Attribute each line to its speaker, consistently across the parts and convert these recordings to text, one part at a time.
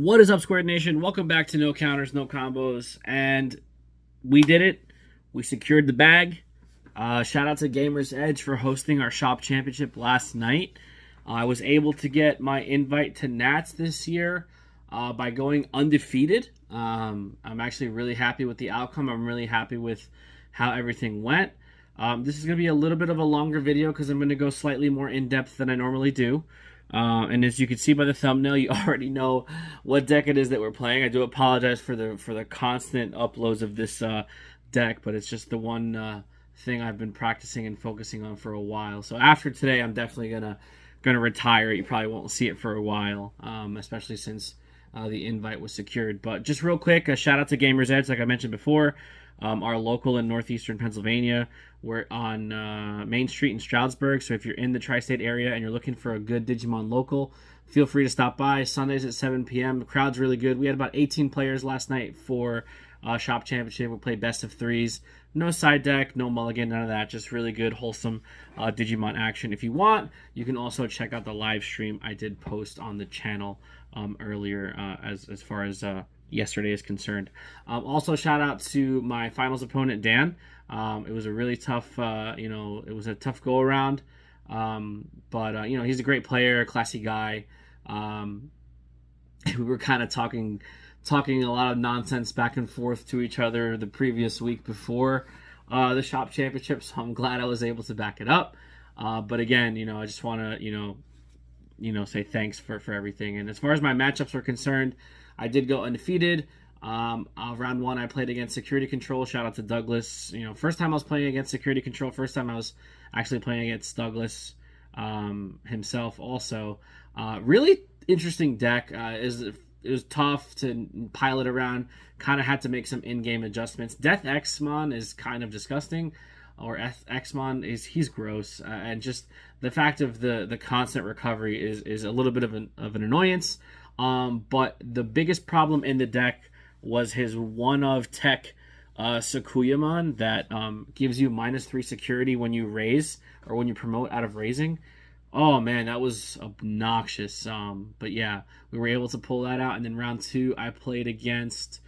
Speaker 1: What is up, Squared Nation? Welcome back to No Counters, No Combos. And we did it. We secured the bag. Shout out to Gamers Edge for hosting our shop championship last night. I was able to get my invite to Nats this year by going undefeated. I'm actually really happy with the outcome. I'm really happy with how everything went. This is going to be a little bit of a longer video because I'm going to go slightly more in-depth than I normally do. And as you can see by the thumbnail, you already know what deck it is that we're playing. I do apologize for the constant uploads of this deck, but it's just the one thing I've been practicing and focusing on for a while. So after today, I'm definitely gonna retire it. You probably won't see it for a while, especially since the invite was secured. But just real quick, a shout out to Gamers Edge, like I mentioned before. Our local in northeastern Pennsylvania. We're on Main Street in Stroudsburg, so if you're in the tri-state area and you're looking for a good Digimon local, feel free to stop by. Sundays at 7 p.m. The crowd's really good. We had about 18 players last night for Shop Championship. We played best of threes. No side deck, no mulligan, none of that. Just really good, wholesome Digimon action. If you want, you can also check out the live stream I did post on the channel earlier as far as yesterday is concerned. Also, shout out to my finals opponent, Dan. It was a really tough, it was a tough go around. But he's a great player, classy guy. We were kind of talking a lot of nonsense back and forth to each other the previous week before the shop championship, so I'm glad I was able to back it up. But again, I just want to, say thanks for everything. And as far as my matchups are concerned, I did go undefeated. Round one, I played against Security Control. Shout out to Douglas. First time I was playing against Security Control. First time I was actually playing against Douglas himself also. Really interesting deck. It was tough to pilot around. Kind of had to make some in-game adjustments. Death Xmon is kind of disgusting. Or Xmon he's gross. And just the fact of the constant recovery is a little bit of an annoyance. But the biggest problem in the deck was his one of tech Sakuyamon that gives you -3 security when you raise or when you promote out of raising. Oh man, that was obnoxious. But yeah, we were able to pull that out. And then round two, I played against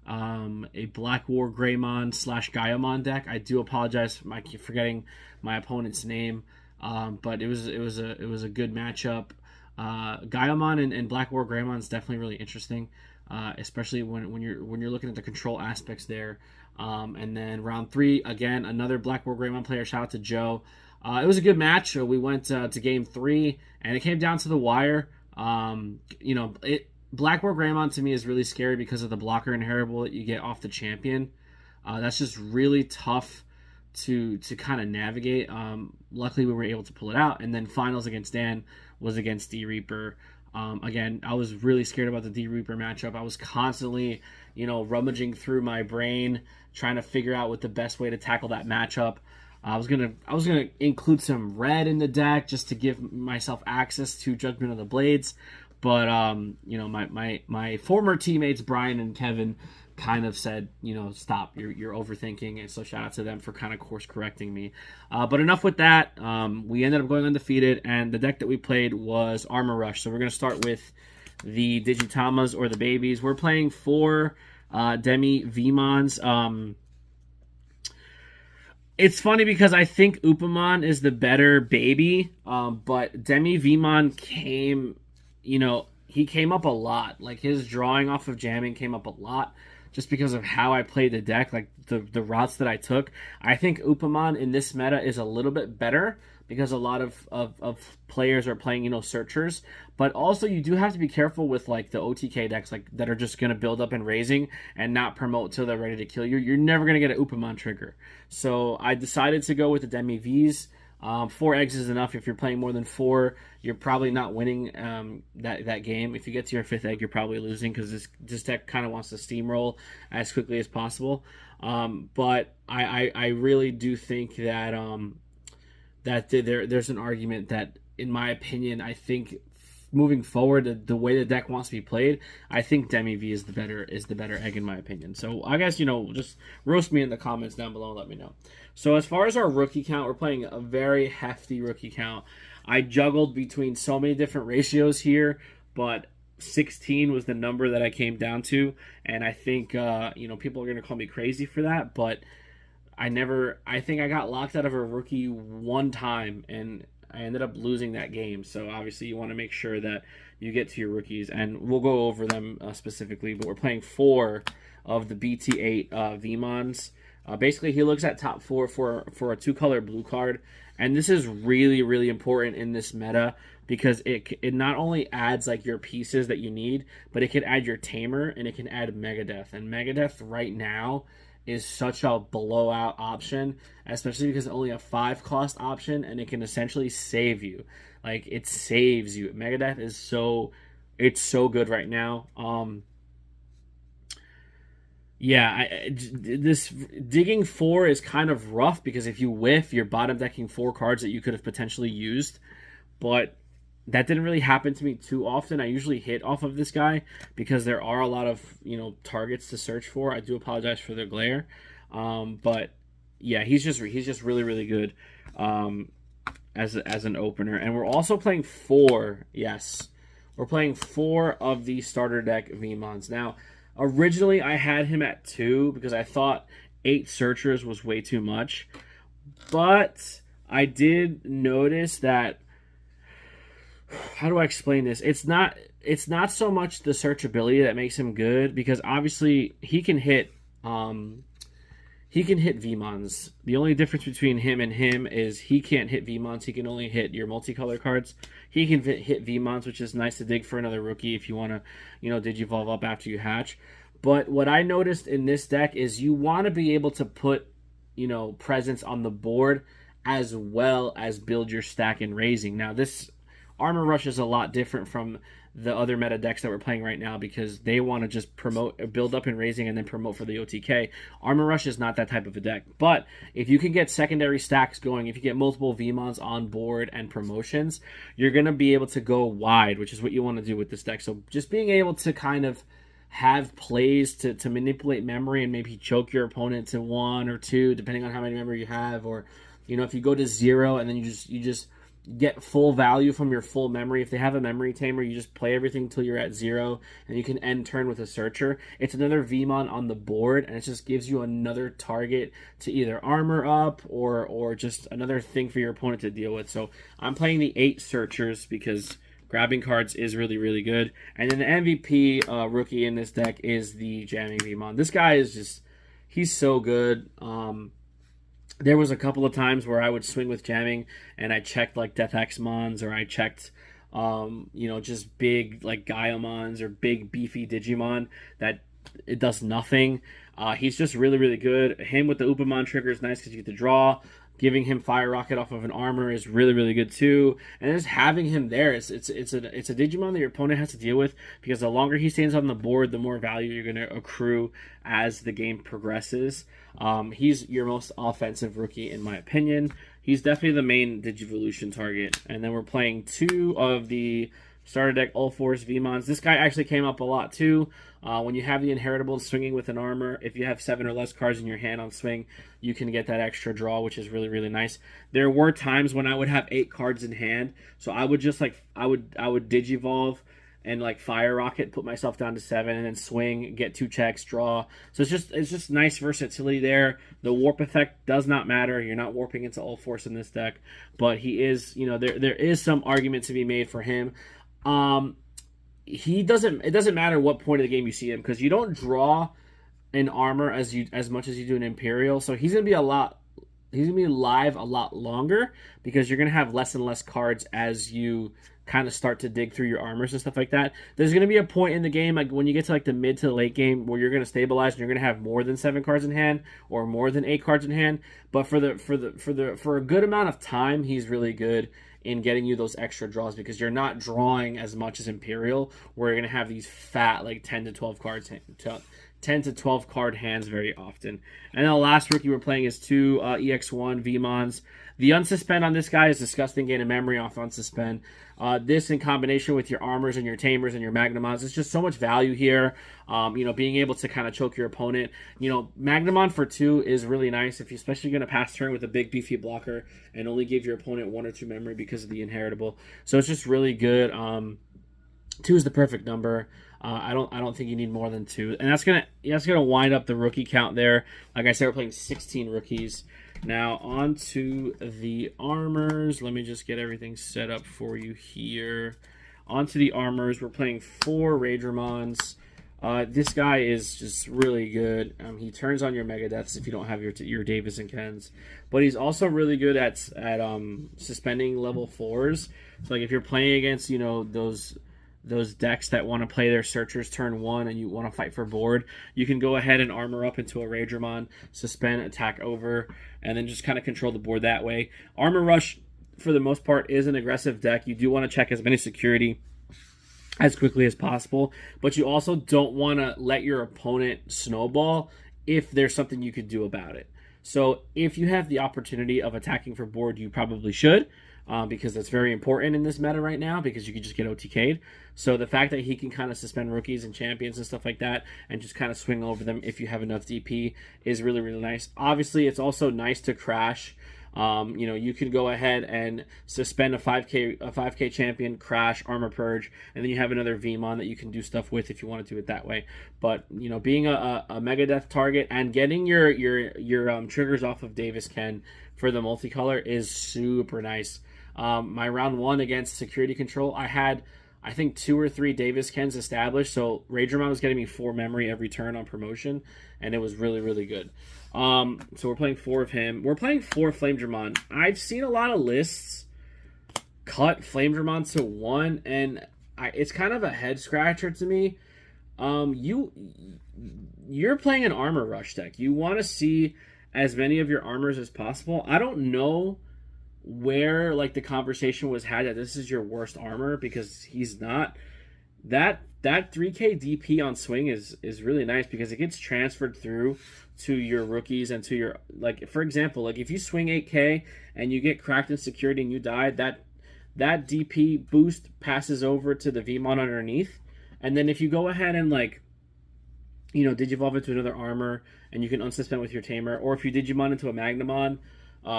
Speaker 1: a Black War Greymon / Gaiamon deck. I do apologize for forgetting my opponent's name, but it was a good matchup. Gaiamon and Black War Greymon is definitely really interesting, especially when you're looking at the control aspects there. And then round three, again, another Black War Greymon player. Shout out to Joe. It was a good match. We went to game three, and it came down to the wire. Black War Greymon to me is really scary because of the blocker inheritable that you get off the champion. That's just really tough to kind of navigate. Luckily, we were able to pull it out. And then finals against Dan was against D-Reaper. Again, I was really scared about the D-Reaper matchup. I was constantly, rummaging through my brain, trying to figure out what the best way to tackle that matchup. I was gonna include some red in the deck just to give myself access to Judgment of the Blades. But my former teammates Brian and Kevin kind of said, stop, you're overthinking, and so shout out to them for kind of course correcting me. But enough with that. We ended up going undefeated, and the deck that we played was Armor Rush. So we're gonna start with the Digitamas or the babies. We're playing 4 Demi Vmons. It's funny because I think Upamon is the better baby, but Demi Vmon came. He came up a lot. Like, his drawing off of jamming came up a lot just because of how I played the deck, like the routes that I took. I think Upamon in this meta is a little bit better because a lot of players are playing, searchers. But also you do have to be careful with like the OTK decks like that are just going to build up and raising and not promote till they're ready to kill you. You're never going to get an Upamon trigger. So I decided to go with the Demi Vs. 4 eggs is enough. If you're playing more than 4, you're probably not winning that game. If you get to your 5th egg, you're probably losing because this deck kind of wants to steamroll as quickly as possible. But I really do think that there's an argument that, in my opinion, I think moving forward, the way the deck wants to be played, I think Demi V is the better egg in my opinion. So I guess just roast me in the comments down below and let me know. So as far as our rookie count, we're playing a very hefty rookie count. I juggled between so many different ratios here, but 16 was the number that I came down to, and I think people are gonna call me crazy for that, but I think I got locked out of a rookie one time, and I ended up losing that game. So obviously, you want to make sure that you get to your rookies, and we'll go over them specifically. But we're playing 4 of the BT-08 VMons. Basically, he looks at top 4 for a 2-color blue card, and this is really, really important in this meta because it not only adds like your pieces that you need, but it can add your tamer and it can add Megadeth. And Megadeth right now is such a blowout option, especially because it's only a 5-cost option, and it can essentially save you. Like, it saves you. Megadeth is it's so good right now. This digging 4 is kind of rough because if you whiff, you're bottom decking 4 cards that you could have potentially used, but that didn't really happen to me too often. I usually hit off of this guy because there are a lot of targets to search for. I do apologize for the glare, but yeah, he's just really, really good as an opener. And we're also playing 4. Yes, we're playing 4 of the starter deck VMons. Now, originally I had him at 2 because I thought 8 searchers was way too much, but I did notice that. How do I explain this? It's not so much the searchability that makes him good, because obviously he can hit VMons. The only difference between him and him is he can't hit VMons. He can only hit your multicolor cards. He can hit VMons, which is nice to dig for another rookie if you want to, digivolve up after you hatch. But what I noticed in this deck is you want to be able to put, presence on the board as well as build your stack in raising. Now, this Armor Rush is a lot different from the other meta decks that we're playing right now because they want to just build up in raising and then promote for the OTK. Armor Rush is not that type of a deck. But if you can get secondary stacks going, if you get multiple VMons on board and promotions, you're going to be able to go wide, which is what you want to do with this deck. So just being able to kind of have plays to manipulate memory and maybe choke your opponent to 1 or 2, depending on how many memory you have, or if you go to 0 and then you just get full value from your full memory. If they have a memory tamer, you just play everything until you're at 0, and you can end turn with a searcher. It's another VMon on the board, and it just gives you another target to either armor up or just another thing for your opponent to deal with. So I'm playing the 8 searchers because grabbing cards is really, really good. And then the MVP rookie in this deck is the jamming VMon. This guy is he's so good. There was a couple of times where I would swing with jamming and I checked like Death X Mons, or I checked just big like Gaiamons or big beefy Digimon that it does nothing. He's just really, really good. Him with the Upamon trigger is nice because you get to draw. Giving him Fire Rocket off of an armor is really, really good too. And just having him there, it's a Digimon that your opponent has to deal with, because the longer he stands on the board, the more value you're going to accrue as the game progresses. He's your most offensive rookie in my opinion. He's definitely the main Digivolution target. And then we're playing 2 of the starter deck All Force VMons. This guy actually came up a lot too. When you have the Inheritable swinging with an armor, if you have 7 or less cards in your hand on swing, you can get that extra draw, which is really, really nice. There were times when I would have 8 cards in hand, so I would just I would Digivolve and like Fire Rocket, put myself down to 7, and then swing, get 2 checks, draw. So it's just nice versatility there. The warp effect does not matter. You're not warping into All Force in this deck, but he is, there is some argument to be made for him. It doesn't matter what point of the game you see him, because you don't draw in armor as much as you do in Imperial. So he's gonna be live a lot longer, because you're gonna have less and less cards as you kind of start to dig through your armors and stuff like that. There's gonna be a point in the game, like when you get to like the mid to the late game, where you're gonna stabilize and you're gonna have more than 7 cards in hand or more than 8 cards in hand. But for a good amount of time, he's really good in getting you those extra draws, because you're not drawing as much as Imperial, where you're going to have these fat like 10 to 12 card hands very often. And then the last rookie we're playing is 2 EX1 VMons. The unsuspend on this guy is disgusting, gain a memory off unsuspend. This in combination with your armors and your tamers and your magnamons, it's just so much value here. Being able to kind of choke your opponent. Magnamon for 2 is really nice, if you're especially going to pass turn with a big beefy blocker and only give your opponent 1 or 2 memory because of the Inheritable. So it's just really good. 2 is the perfect number. I don't think you need more than 2, and that's gonna wind up the rookie count there. Like I said, we're playing 16 rookies. Now on to the armors. Let me just get everything set up for you here. On to the armors. We're playing 4 Raidramons. This guy is just really good. He turns on your Megadeths if you don't have your Davis and Kens, but he's also really good at suspending level 4s. So like if you're playing against those decks that want to play their Searchers turn 1 and you want to fight for board, you can go ahead and armor up into a Raidramon, suspend, attack over, and then just kind of control the board that way. Armor Rush, for the most part, is an aggressive deck. You do want to check as many security as quickly as possible, but you also don't want to let your opponent snowball if there's something you could do about it. So if you have the opportunity of attacking for board, you probably should, because that's very important in this meta right now, because you can just get OTK'd. So the fact that he can kind of suspend rookies and champions and stuff like that and just kind of swing over them if you have enough DP is really, really nice. Obviously, it's also nice to crash. You can go ahead and suspend a 5k champion, crash, armor purge, and then you have another Vmon that you can do stuff with if you want to do it that way. But being a Megadeth target and getting your triggers off of Davis Ken for the multicolor is super nice. My round 1 against security control, I had I think 2 or 3 Davis Kens established, so Raidramon was getting me 4 memory every turn on promotion, and it was really, really good. So we're playing 4 of him. We're playing 4 Flamedramon. I've seen a lot of lists cut Flamedramon to 1, and it's kind of a head scratcher to me. You're playing an armor rush deck. You want to see as many of your armors as possible. I don't know where the conversation was had that this is your worst armor, because he's not. That 3k DP on swing is really nice because it gets transferred through to your rookies and to your, for example, if you swing 8k and you get cracked in security and you die, that DP boost passes over to the Vmon underneath. And then if you go ahead and Digivolve into another armor and you can unsuspend with your Tamer, or if you Digimon into a Magnamon,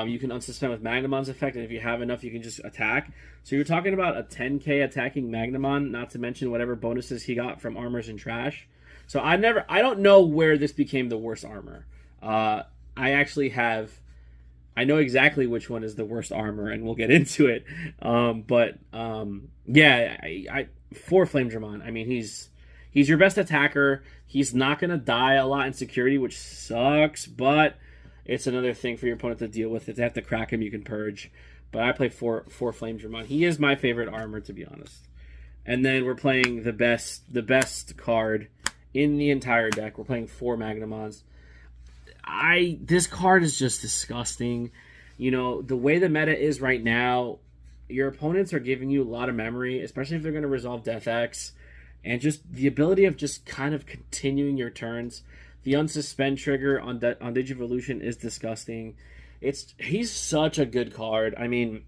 Speaker 1: you can unsuspend with Magnamon's effect, and if you have enough, you can just attack. So you're talking about a 10k attacking Magnamon, not to mention whatever bonuses he got from armors and trash. So I don't know where this became the worst armor. I know exactly which one is the worst armor, and we'll get into it. For Flamedramon, I mean, he's your best attacker. He's not going to die a lot in security, which sucks, but it's another thing for your opponent to deal with. If they have to crack him, you can purge. But I play 4 Flamedramon. He is my favorite armor, to be honest. And then we're playing the best card in the entire deck. We're playing 4 Magnamons. This card is just disgusting. The way the meta is right now, your opponents are giving you a lot of memory, especially if they're going to resolve Death X. And just the ability of just kind of continuing your turns. The unsuspend trigger on Digivolution is disgusting. He's such a good card. I mean,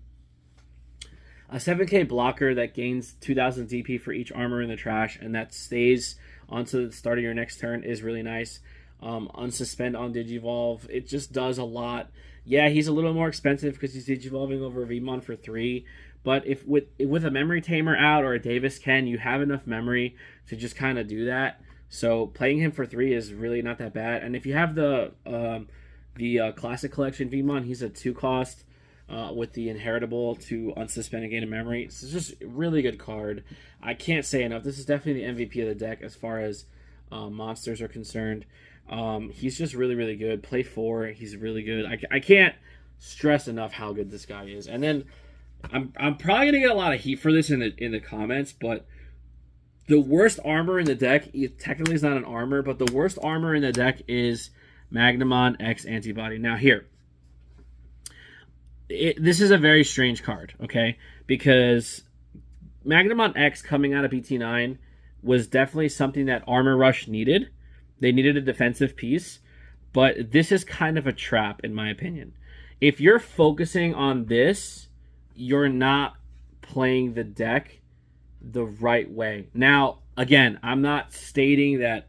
Speaker 1: a 7k blocker that gains 2000 DP for each armor in the trash, and that stays onto the start of your next turn is really nice. Unsuspend on Digivolve, it just does a lot. Yeah, he's a little more expensive because he's Digivolving over Vmon for 3. But if with a Memory Tamer out or a Davis Ken, you have enough memory to just kind of do that. So playing him for 3 is really not that bad. And if you have the Classic Collection Vmon, he's a 2 cost with the Inheritable to unsuspend and gain a memory. It's just a really good card. I can't say enough. This is definitely the MVP of the deck as far as monsters are concerned. He's just really, really good. Play 4. He's really good. I can't stress enough how good this guy is. And then I'm probably gonna get a lot of heat for this in the comments, but the worst armor in the deck, technically it's not an armor, but the worst armor in the deck is Magnamon X Antibody. Now here, this is a very strange card, okay? Because Magnamon X coming out of BT-09 was definitely something that Armor Rush needed. They needed a defensive piece, but this is kind of a trap in my opinion. If you're focusing on this, you're not playing the deck the right way. Now, again, I'm not stating that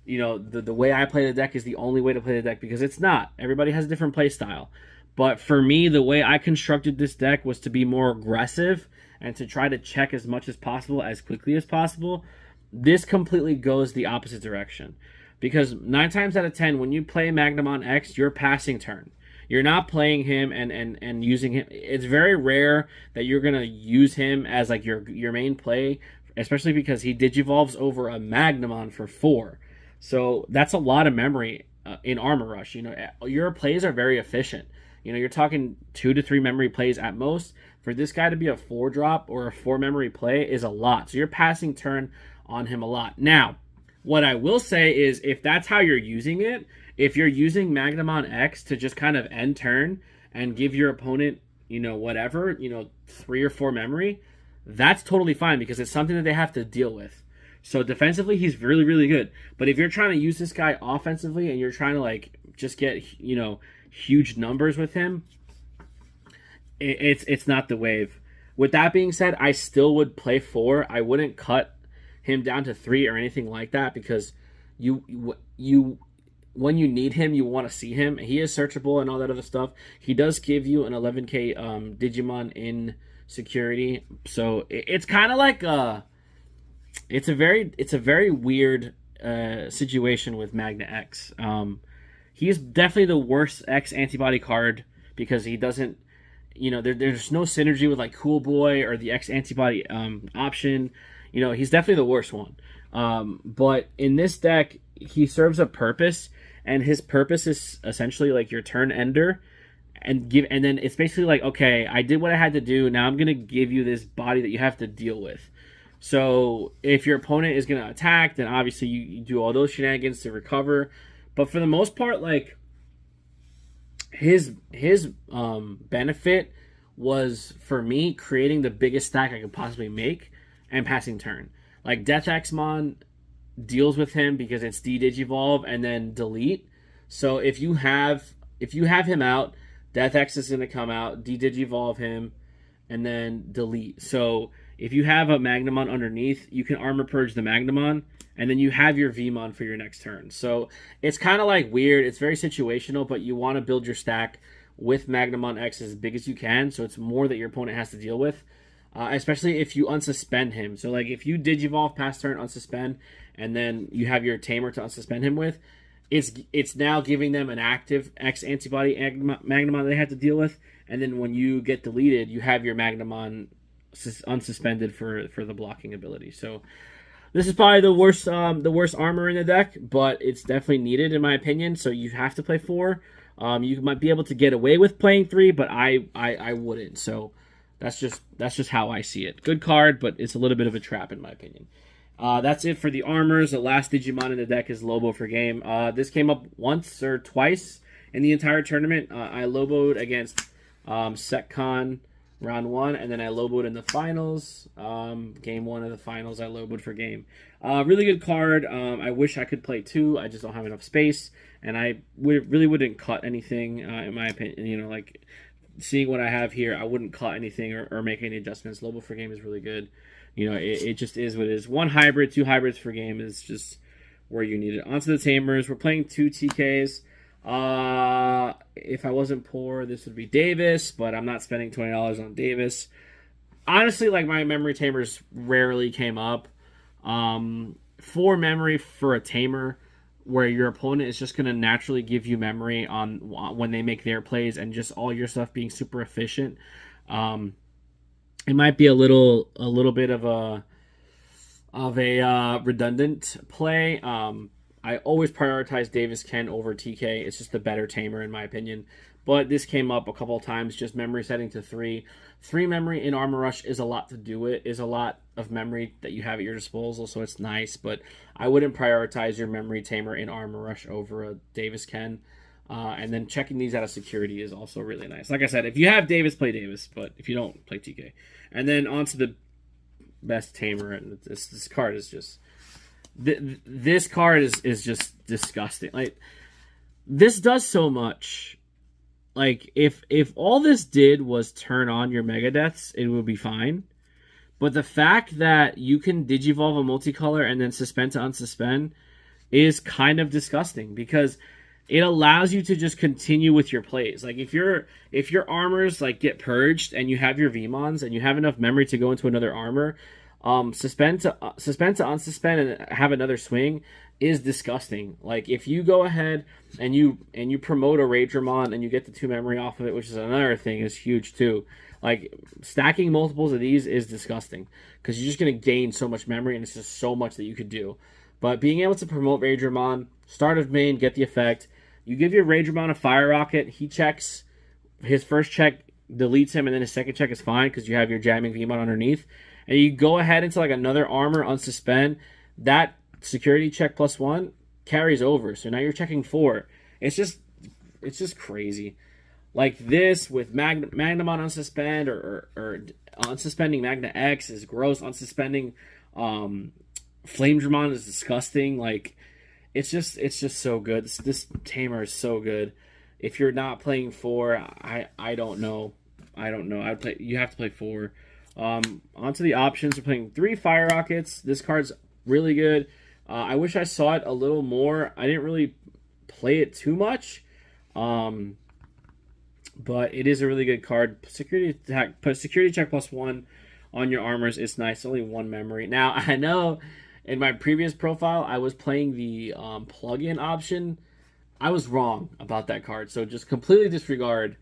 Speaker 1: the way I play the deck is the only way to play the deck, because it's not. Everybody has a different play style. But for me, the way I constructed this deck was to be more aggressive and to try to check as much as possible as quickly as possible. This completely goes the opposite direction. Because 9 times out of 10, when you play Magnamon X, you're passing turn. You're not playing him and using him. It's very rare that you're going to use him as like your main play, especially because he digivolves over a Magnamon for 4. So that's a lot of memory in Armor Rush. You know, your plays are very efficient. You know, you're talking 2 to 3 memory plays at most. For this guy to be a 4-drop or a 4 memory play is a lot. So you're passing turn on him a lot. Now, what I will say is if that's how you're using it, if you're using Magnamon X to just kind of end turn and give your opponent, you know, whatever, you know, 3 or 4 memory, that's totally fine because it's something that they have to deal with. So defensively, he's really, really good. But if you're trying to use this guy offensively and you're trying to like just get, you know, huge numbers with him, it's not the wave. With that being said, I still would play 4. I wouldn't cut him down to 3 or anything like that because you when you need him, you want to see him. He is searchable and all that other stuff. He does give you an 11k Digimon in security, so it's kind of like it's a very weird situation with Magna X. He's definitely the worst X antibody card because he doesn't, you know, there's no synergy with like Cool Boy or the X antibody option. You know, he's definitely the worst one. But in this deck, he serves a purpose, and his purpose is essentially like your turn ender, and then it's basically like, okay, I did what I had to do. Now I'm gonna give you this body that you have to deal with. So if your opponent is gonna attack, then obviously you do all those shenanigans to recover. But for the most part, like his benefit was for me creating the biggest stack I could possibly make and passing turn. Like Death Xmon deals with him because it's de-digivolve and then delete. So if you have him out, Death X is going to come out, de-digivolve him, and then delete. So if you have a Magnamon underneath, you can Armor Purge the Magnamon, and then you have your Vmon for your next turn. So it's kind of like weird. It's very situational, but you want to build your stack with Magnamon X as big as you can, so it's more that your opponent has to deal with. Especially if you unsuspend him. So like if you digivolve past turn, unsuspend, and then you have your tamer to unsuspend him with, it's now giving them an active X antibody Magnamon they have to deal with, and then when you get deleted, you have your Magnamon unsuspended for the blocking ability. So this is probably the worst armor in the deck, but it's definitely needed in my opinion. So you have to play 4. You might be able to get away with playing 3, but I wouldn't. So that's just how I see it. Good card, but it's a little bit of a trap in my opinion. That's it for the armors. The last Digimon in the deck is Lobo for game. This came up once or twice in the entire tournament. I Loboed against SecCon round 1, and then I Loboed in the finals. Game 1 of the finals, I Loboed for game. Really good card. I wish I could play 2. I just don't have enough space, and I really wouldn't cut anything, in my opinion. You know, like seeing what I have here, I wouldn't cut anything or make any adjustments. Lobo for game is really good. You know, it just is what it is. 1 hybrid, 2 hybrids for game is just where you need it. Onto the Tamers. We're playing 2 TKs. If I wasn't poor, this would be Davis, but I'm not spending $20 on Davis. Honestly, like my memory Tamers rarely came up. 4 memory for a Tamer, where your opponent is just going to naturally give you memory on when they make their plays and just all your stuff being super efficient. It might be a little bit of a redundant play. I always prioritize Davis Ken over TK. It's just the better Tamer in my opinion. But this came up a couple of times, just memory setting to 3. 3 memory in Armor Rush is a lot to do it, is a lot of memory that you have at your disposal, so it's nice, but I wouldn't prioritize your memory Tamer in Armor Rush over a Davis Ken. And then checking these out of security is also really nice. Like I said, if you have Davis, play Davis, but if you don't, play TK. And then onto the best Tamer, and this card is just... This card is just disgusting. Like, this does so much. Like, if all this did was turn on your Megadeths, it would be fine. But the fact that you can digivolve a multicolor and then suspend to unsuspend is kind of disgusting. Because it allows you to just continue with your plays. Like if your armors like get purged and you have your Vmons and you have enough memory to go into another armor, suspend to unsuspend and have another swing is disgusting. Like if you go ahead and you promote a Ragermon and you get the 2 memory off of it, which is another thing, is huge too. Like stacking multiples of these is disgusting because you're just gonna gain so much memory and it's just so much that you could do. But being able to promote Ragermon, start of main, get the effect. You give your Ragermon a Fire Rocket, he checks. His first check deletes him, and then his second check is fine because you have your jamming Vmon underneath. And you go ahead into like another armor, unsuspend. That security check +1 carries over. So now you're checking 4. It's just crazy. Like this with Magnamon unsuspend or unsuspending Magna X is gross. Unsuspending Flamedramon is disgusting. Like it's just so good. This tamer is so good. If you're not playing 4, I don't know. You have to play 4. Onto the options. We're playing 3 Fire Rockets. This card's really good. I wish I saw it a little more. I didn't really play it too much. But it is a really good card. Security check +1 on your armors. It's nice. Only 1 memory. Now I know in my previous profile I was playing the plug-in option. I was wrong about that card, so just completely disregard.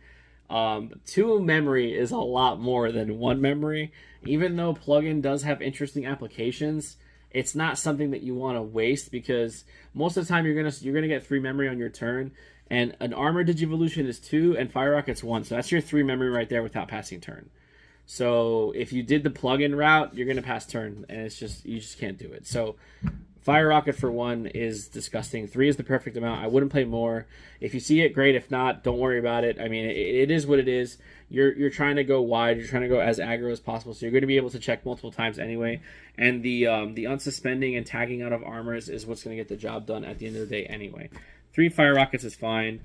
Speaker 1: 2 memory is a lot more than 1 memory. Even though plug-in does have interesting applications, it's not something that you want to waste because most of the time you're gonna get 3 memory on your turn, and an armor Digivolution is 2 and Fire Rocket's 1, so that's your 3 memory right there without passing turn. So if you did the plug-in route, you're gonna pass turn, and you just can't do it. So Fire Rocket for 1 is disgusting. 3 is the perfect amount. I wouldn't play more. If you see it, great. If not, don't worry about it. I mean, it is what it is. You're trying to go wide. You're trying to go as aggro as possible, so you're going to be able to check multiple times anyway. And the unsuspending and tagging out of armors is what's going to get the job done at the end of the day anyway. 3 Fire Rockets is fine.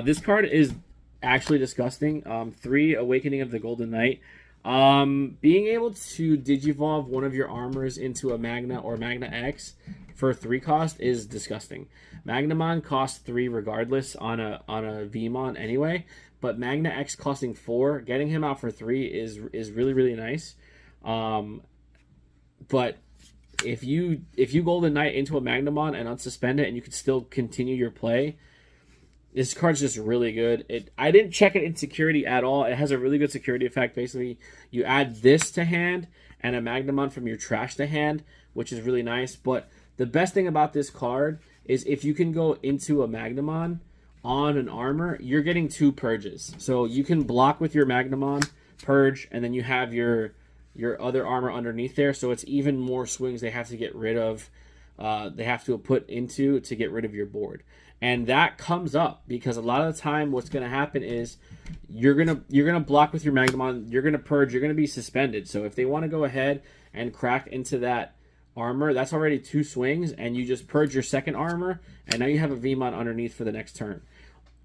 Speaker 1: This card is actually disgusting. 3 Awakening of the Golden Knight. Being able to Digivolve one of your armors into a Magna or Magna X for 3 cost is disgusting. Magnamon costs 3 regardless on a Vmon anyway, but Magna X costing 4, getting him out for 3 is really, really nice. But if you Golden Knight into a Magnamon and unsuspend it and you can still continue your play, this card's just really good. I didn't check it in security at all. It has a really good security effect. Basically, you add this to hand and a Magnamon from your trash to hand, which is really nice. But the best thing about this card is if you can go into a Magnamon on an armor, you're getting 2 purges. So you can block with your Magnamon, purge, and then you have your other armor underneath there. So it's even more swings they have to get rid of. They have to put into to get rid of your board. And that comes up because a lot of the time what's going to happen is you're gonna block with your Magnamon, you're going to purge, you're going to be suspended. So if they want to go ahead and crack into that armor, that's already 2 swings, and you just purge your second armor, and now you have a Vmon underneath for the next turn.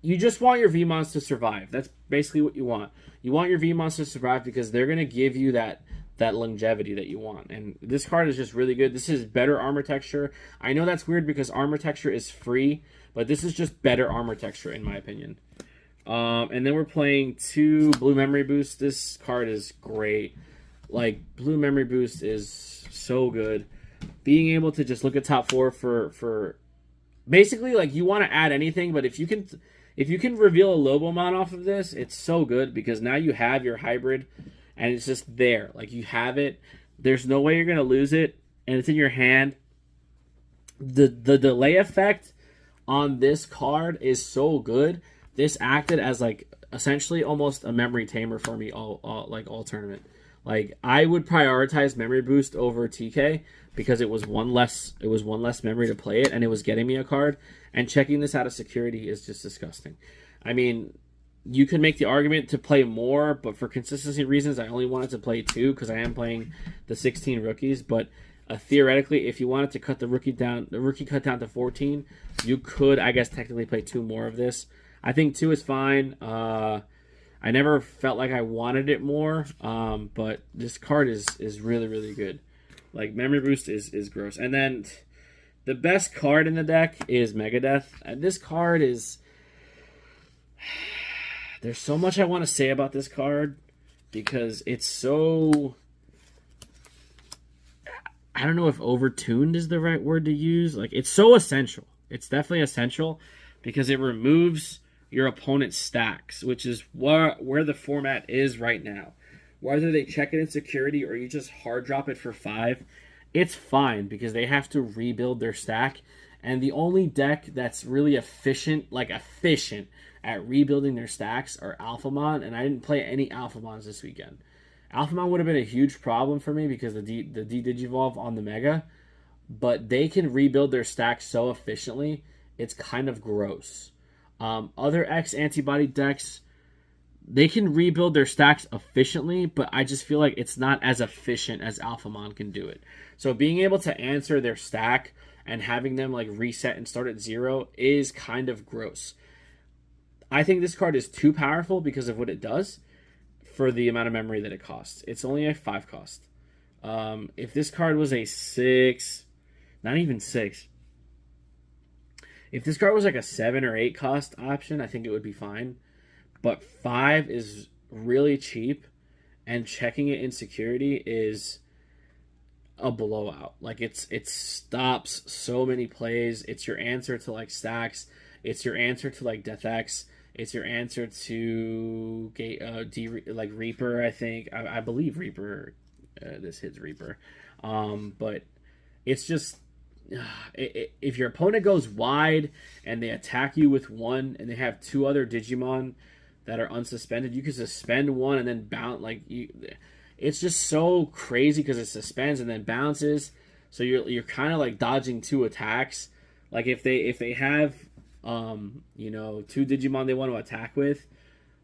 Speaker 1: You just want your Vmons to survive. That's basically what you want. You want your Vmons to survive because they're going to give you that longevity that you want. And this card is just really good. This is better armor texture. I know that's weird because armor texture is free, but this is just better armor texture in my opinion. And then we're playing 2 Blue Memory Boost. This card is great. Like, Blue Memory Boost is so good. Being able to just look at top 4 for basically, like, you want to add anything, but if you can reveal a Lobomon off of this, it's so good because now you have your hybrid and it's just there. Like, you have it. There's no way you're going to lose it, and it's in your hand. The delay effect on this card is so good. This acted as, like, essentially almost a memory tamer for me all tournament. Like, I would prioritize Memory Boost over TK because it was one less memory to play it, and it was getting me a card. And checking this out of security is just disgusting. I mean, you could make the argument to play more, but for consistency reasons, I only wanted to play 2 because I am playing the 16 rookies. But theoretically, if you wanted to cut the rookie cut down to 14, you could, I guess, technically play 2 more of this. I think 2 is fine. I never felt like I wanted it more, but this card is really, really good. Like, Memory Boost is gross. And then The best card in the deck is Megadeth. And this card is... There's so much I want to say about this card because it's so... I don't know if overtuned is the right word to use. Like, it's so essential. It's definitely essential because it removes your opponent's stacks, which is where the format is right now. Whether they check it in security or you just hard drop it for 5, it's fine because they have to rebuild their stack. And the only deck that's really efficient at rebuilding their stacks are Alphamon, and I didn't play any Alphamons this weekend. Alphamon would have been a huge problem for me because the D-Digivolve on the Mega, but they can rebuild their stacks so efficiently, it's kind of gross. Other X antibody decks, they can rebuild their stacks efficiently, but I just feel like it's not as efficient as Alphamon can do it. So being able to answer their stack and having them like reset and start at 0 is kind of gross. I think this card is too powerful because of what it does for the amount of memory that it costs. It's only a 5 cost. If this card was a 6, not even 6. If this card was like a 7 or 8 cost option, I think it would be fine. But 5 is really cheap, and checking it in security is a blowout. Like it stops so many plays. It's your answer to like stacks. It's your answer to like Death X. It's your answer to like Reaper. I think I believe Reaper. This hits Reaper, but it's just if your opponent goes wide and they attack you with 1, and they have 2 other Digimon that are unsuspended, you can suspend 1 and then bounce. It's just so crazy because it suspends and then bounces. So you're kind of like dodging 2 attacks. Like if they have 2 Digimon they want to attack with,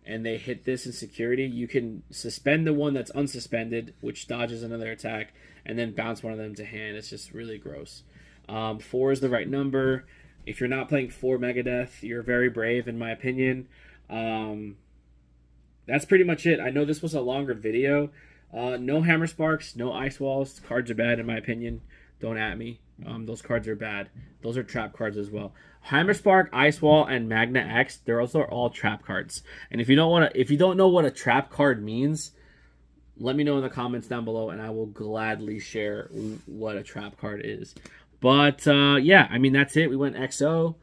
Speaker 1: and they hit this in security, you can suspend the one that's unsuspended, which dodges another attack, and then bounce one of them to hand. It's just really gross. 4 is the right number. If you're not playing 4 Megadeth, you're very brave, in my opinion. That's pretty much it. I know this was a longer video. No Hammer Sparks, no Ice Walls. Cards are bad, in my opinion. Don't at me. Those cards are bad. Those are trap cards as well. Hammer Spark, Ice Wall, and Magna X, they're also all trap cards. And if you don't know what a trap card means, let me know in the comments down below, and I will gladly share what a trap card is. But yeah, I mean that's it. We went XO.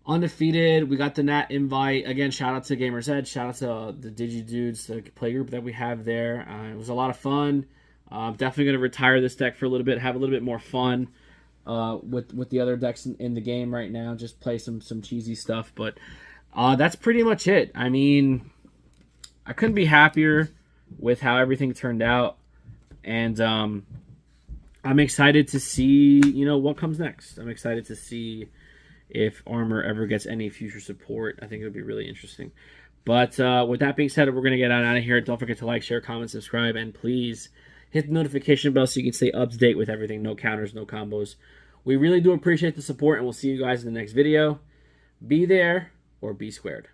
Speaker 1: Undefeated. We got the Nat invite. Again, shout out to Gamer's Edge. Shout out to the Digi Dudes, the play group that we have there. It was a lot of fun. I'm definitely going to retire this deck for a little bit, have a little bit more fun with the other decks in the game right now. Just play some cheesy stuff. But that's pretty much it. I mean, I couldn't be happier with how everything turned out. And I'm excited to see, what comes next. I'm excited to see if Armor ever gets any future support. I think it would be really interesting. But with that being said, we're going to get out of here. Don't forget to like, share, comment, subscribe, and please hit the notification bell so you can stay up to date with everything. No counters, no combos. We really do appreciate the support, and we'll see you guys in the next video. Be there or be squared.